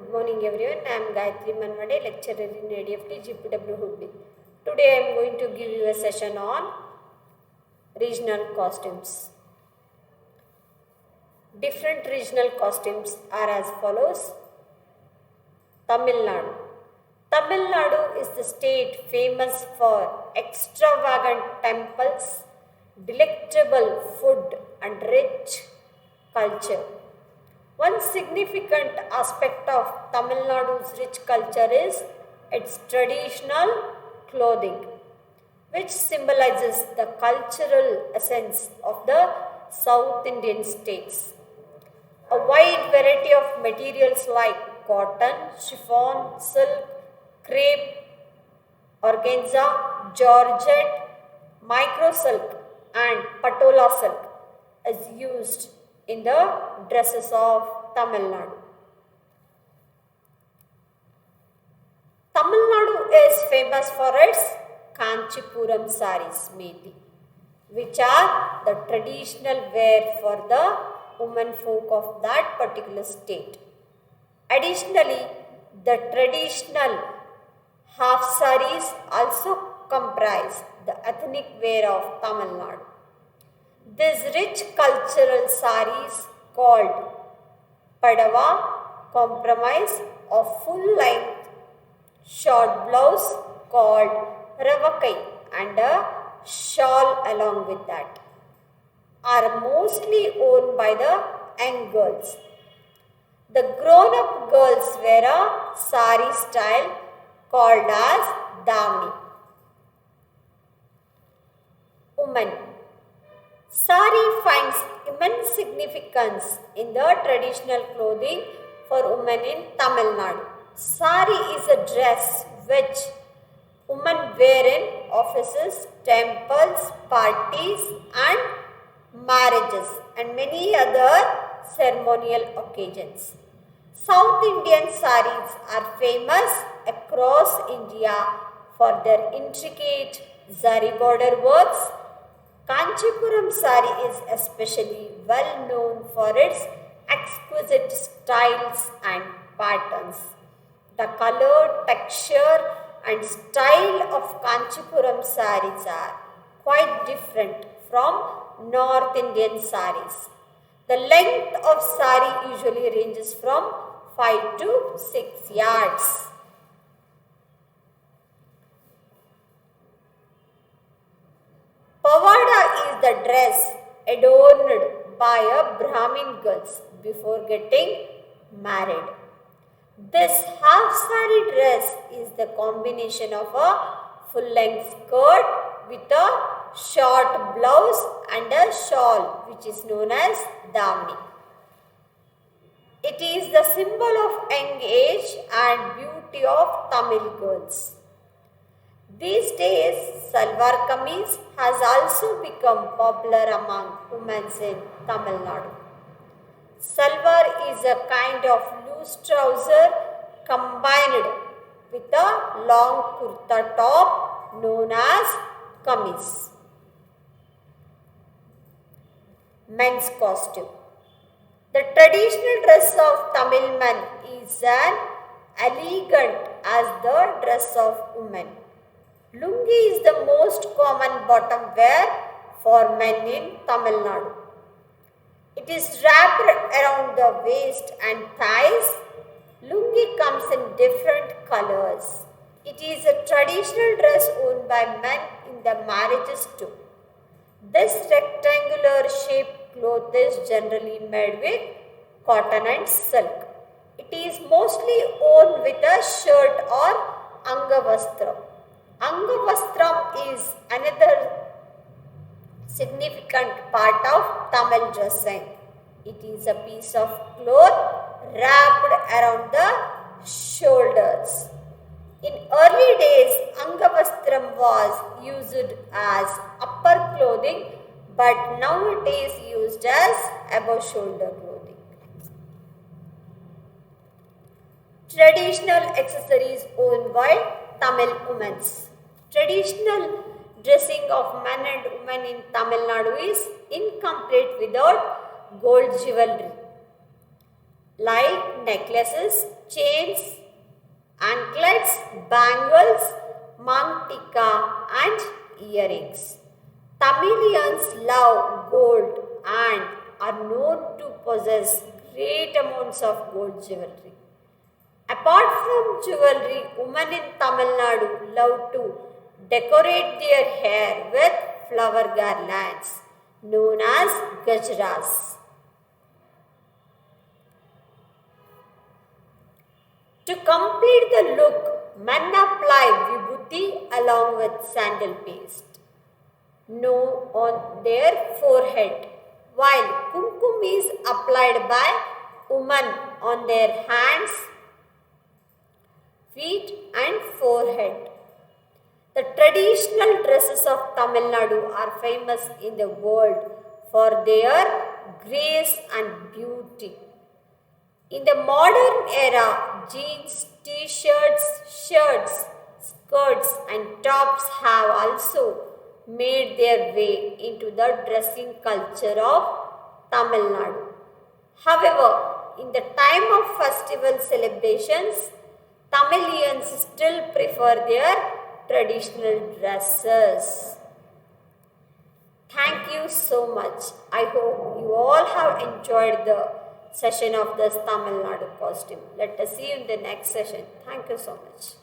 Good morning everyone. I am Gayatri Manvade, lecturer in ADFT GPW Hubli. Today I am going to give you a session on regional costumes. Different regional costumes are as follows. Tamil Nadu. Tamil Nadu is the state famous for extravagant temples, delectable food and rich culture. One significant aspect of Tamil Nadu's rich culture is its traditional clothing, which symbolizes the cultural essence of the South Indian states. A wide variety of materials like cotton, chiffon, silk, crepe, organza, georgette, micro silk and patola silk is used in the dresses of Tamil Nadu. Tamil Nadu is famous for its Kanchipuram saris mainly, which are the traditional wear for the women folk of that particular state. Additionally, the traditional half saris also comprise the ethnic wear of Tamil Nadu. These rich cultural saris called padava comprise of full length short blouse called ravakai and a shawl along with that are mostly worn by the young girls. The grown-up girls wear a sari style called as davni. Women. Sari finds immense significance in the traditional clothing for women in Tamil Nadu. Sari is a dress which women wear in offices, temples, parties and marriages and many other ceremonial occasions. South Indian saris are famous across India for their intricate zari border works. Kanchipuram sari is especially well known for its exquisite styles and patterns. The color, texture and style of Kanchipuram saris are quite different from North Indian saris. The length of sari usually ranges from 5 to 6 yards. Pavada is the dress adorned by a Brahmin girls before getting married. This half sari dress is the combination of a full length skirt with a short blouse and a shawl which is known as davni. It is the symbol of young age and beauty of Tamil girls. These days, salwar kameez has also become popular among women in Tamil Nadu. Salwar is a kind of loose trouser combined with a long kurta top known as kameez. Men's costume. The traditional dress of Tamil men is as elegant as the dress of women. Lungi is the most common bottom wear for men in Tamil Nadu. It is wrapped around the waist and thighs. Lungi comes in different colors. It is a traditional dress worn by men in the marriages too. This rectangular shaped cloth is generally made with cotton and silk. It is mostly worn with a shirt or angavastram. Angavastram is another significant part of Tamil dressing. It is a piece of cloth wrapped around the shoulders. In early days, angavastram was used as upper clothing, but now it is used as above shoulder clothing. Traditional accessories worn by Tamil women. Traditional dressing of men and women in Tamil Nadu is incomplete without gold jewelry. like necklaces, chains, anklets, bangles, mangtika and earrings. Tamilians love gold and are known to possess great amounts of gold jewelry. Apart from jewelry, women in Tamil Nadu love to decorate their hair with flower garlands known as gajras. To complete the look, men apply vibhuti along with sandal paste on their forehead, while kumkum is applied by women on their hands, feet and forehead. The traditional dresses of Tamil Nadu are famous in the world for their grace and beauty. In the modern era, jeans, t-shirts, shirts, skirts and tops have also made their way into the dressing culture of Tamil Nadu. However, in the time of festival celebrations, Tamilians still prefer their traditional dresses. Thank you so much. I hope you all have enjoyed the session of this Tamil Nadu costume. Let us see you in the next session. Thank you so much.